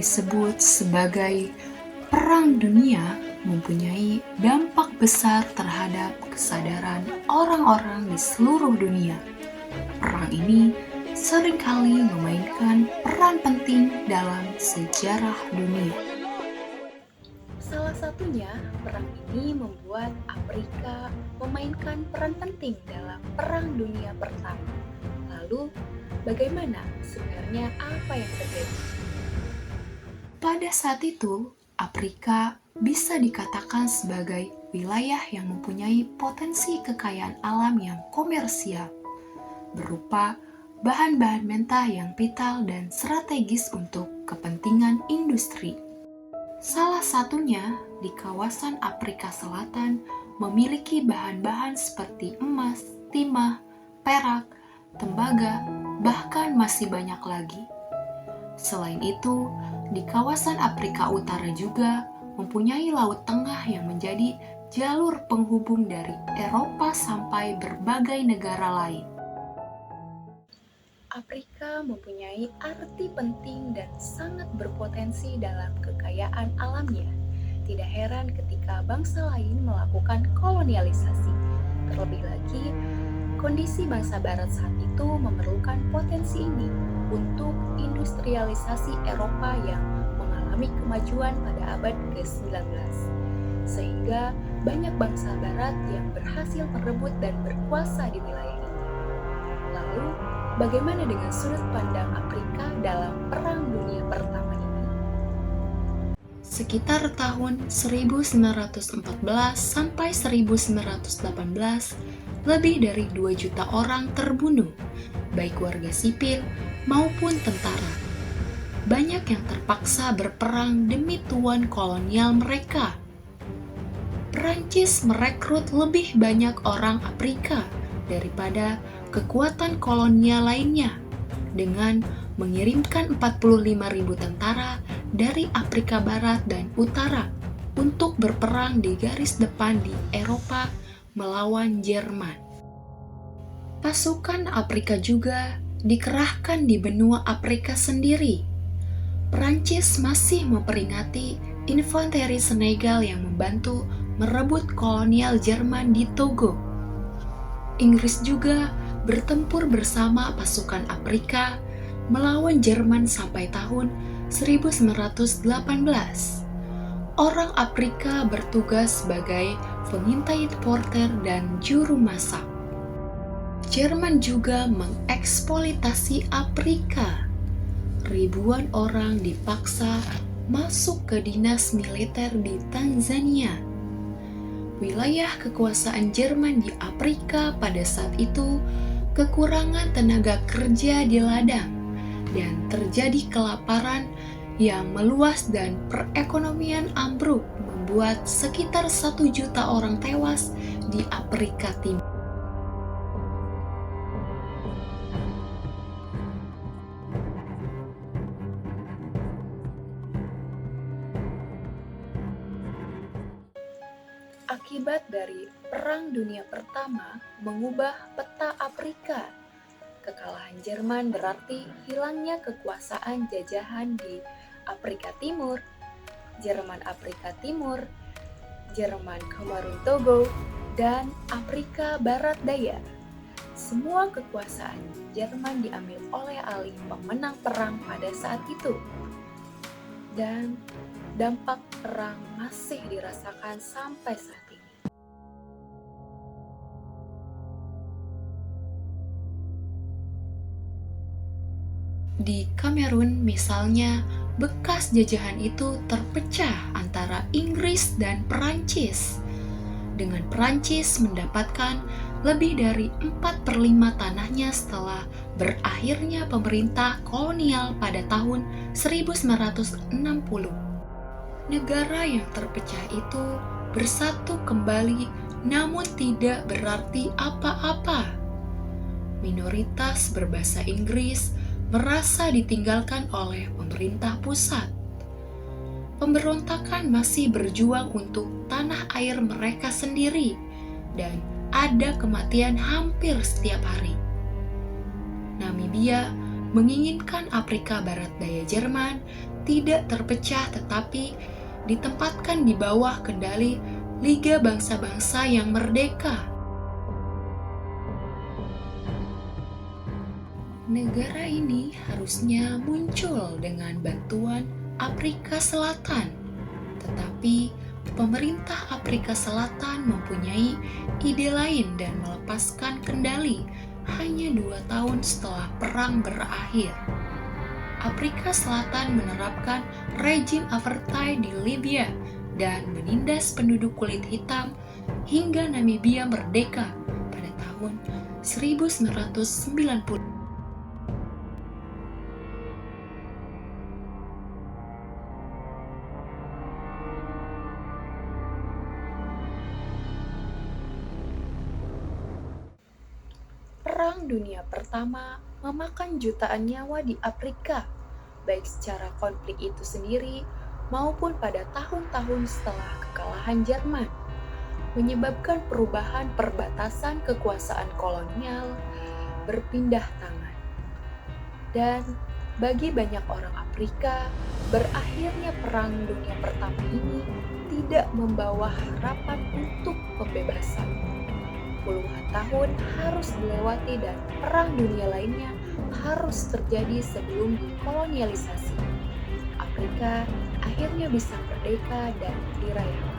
disebut sebagai Perang Dunia mempunyai dampak besar terhadap kesadaran orang-orang di seluruh dunia. Perang ini seringkali memainkan peran penting dalam sejarah dunia. Salah satunya, perang ini membuat Afrika memainkan peran penting dalam Perang Dunia Pertama. Lalu, bagaimana sebenarnya apa yang terjadi? Pada saat itu, Afrika bisa dikatakan sebagai wilayah yang mempunyai potensi kekayaan alam yang komersial, berupa bahan-bahan mentah yang vital dan strategis untuk kepentingan industri. Salah satunya di kawasan Afrika Selatan memiliki bahan-bahan seperti emas, timah, perak, tembaga, bahkan masih banyak lagi. Selain itu, di kawasan Afrika Utara juga mempunyai Laut Tengah yang menjadi jalur penghubung dari Eropa sampai berbagai negara lain. Afrika mempunyai arti penting dan sangat berpotensi dalam kekayaan alamnya. Tidak heran ketika bangsa lain melakukan kolonialisasi. Terlebih lagi, kondisi bangsa Barat saat itu memerlukan potensi ini untuk industrialisasi Eropa yang mengalami kemajuan pada abad ke-19. Sehingga banyak bangsa Barat yang berhasil merebut dan berkuasa di wilayah ini. Lalu, bagaimana dengan sudut pandang Afrika dalam Perang Dunia Pertama ini? Sekitar tahun 1914 sampai 1918, lebih dari 2 juta orang terbunuh, baik warga sipil maupun tentara. Banyak yang terpaksa berperang demi tuan kolonial mereka. Perancis merekrut lebih banyak orang Afrika daripada kekuatan kolonial lainnya dengan mengirimkan 45.000 tentara dari Afrika Barat dan Utara untuk berperang di garis depan di Eropa melawan Jerman. Pasukan Afrika juga dikerahkan di benua Afrika sendiri. Perancis masih memperingati infanteri Senegal yang membantu merebut kolonial Jerman di Togo. Inggris juga bertempur bersama pasukan Afrika melawan Jerman sampai tahun 1918. Orang Afrika bertugas sebagai pengintai porter dan juru masak. Jerman juga mengeksploitasi Afrika. Ribuan orang dipaksa masuk ke dinas militer di Tanzania. Wilayah kekuasaan Jerman di Afrika pada saat itu kekurangan tenaga kerja di ladang dan terjadi kelaparan yang meluas dan perekonomian ambruk membuat sekitar 1 juta orang tewas di Afrika Timur. Akibat dari Perang Dunia Pertama mengubah peta Afrika. Kekalahan Jerman berarti hilangnya kekuasaan jajahan di Afrika Timur, Jerman Afrika Timur, Jerman Kamerun Togo, dan Afrika Barat Daya. Semua kekuasaan Jerman diambil oleh ahli pemenang perang pada saat itu. Dan dampak perang masih dirasakan sampai saat ini. Di Kamerun misalnya, bekas jajahan itu terpecah antara Inggris dan Perancis. Dengan Perancis mendapatkan lebih dari 4/5 tanahnya setelah berakhirnya pemerintah kolonial pada tahun 1960. Negara yang terpecah itu bersatu kembali namun tidak berarti apa-apa. Minoritas berbahasa Inggris merasa ditinggalkan oleh pemerintah pusat. Pemberontakan masih berjuang untuk tanah air mereka sendiri dan ada kematian hampir setiap hari. Namibia menginginkan Afrika Barat Daya Jerman tidak terpecah tetapi ditempatkan di bawah kendali Liga Bangsa-Bangsa yang Merdeka. Negara ini harusnya muncul dengan bantuan Afrika Selatan, tetapi pemerintah Afrika Selatan mempunyai ide lain dan melepaskan kendali hanya 2 tahun setelah perang berakhir. Afrika Selatan menerapkan rejim apartheid di Libya dan menindas penduduk kulit hitam hingga Namibia merdeka pada tahun 1990. Perang Dunia Pertama memakan jutaan nyawa di Afrika, baik secara konflik itu sendiri maupun pada tahun-tahun setelah kekalahan Jerman, menyebabkan perubahan perbatasan kekuasaan kolonial berpindah tangan. Dan bagi banyak orang Afrika, berakhirnya Perang Dunia Pertama ini tidak membawa harapan untuk pembebasan. Puluhan tahun harus dilewati dan perang dunia lainnya harus terjadi sebelum dikolonialisasi. Afrika akhirnya bisa merdeka dan dirayakan.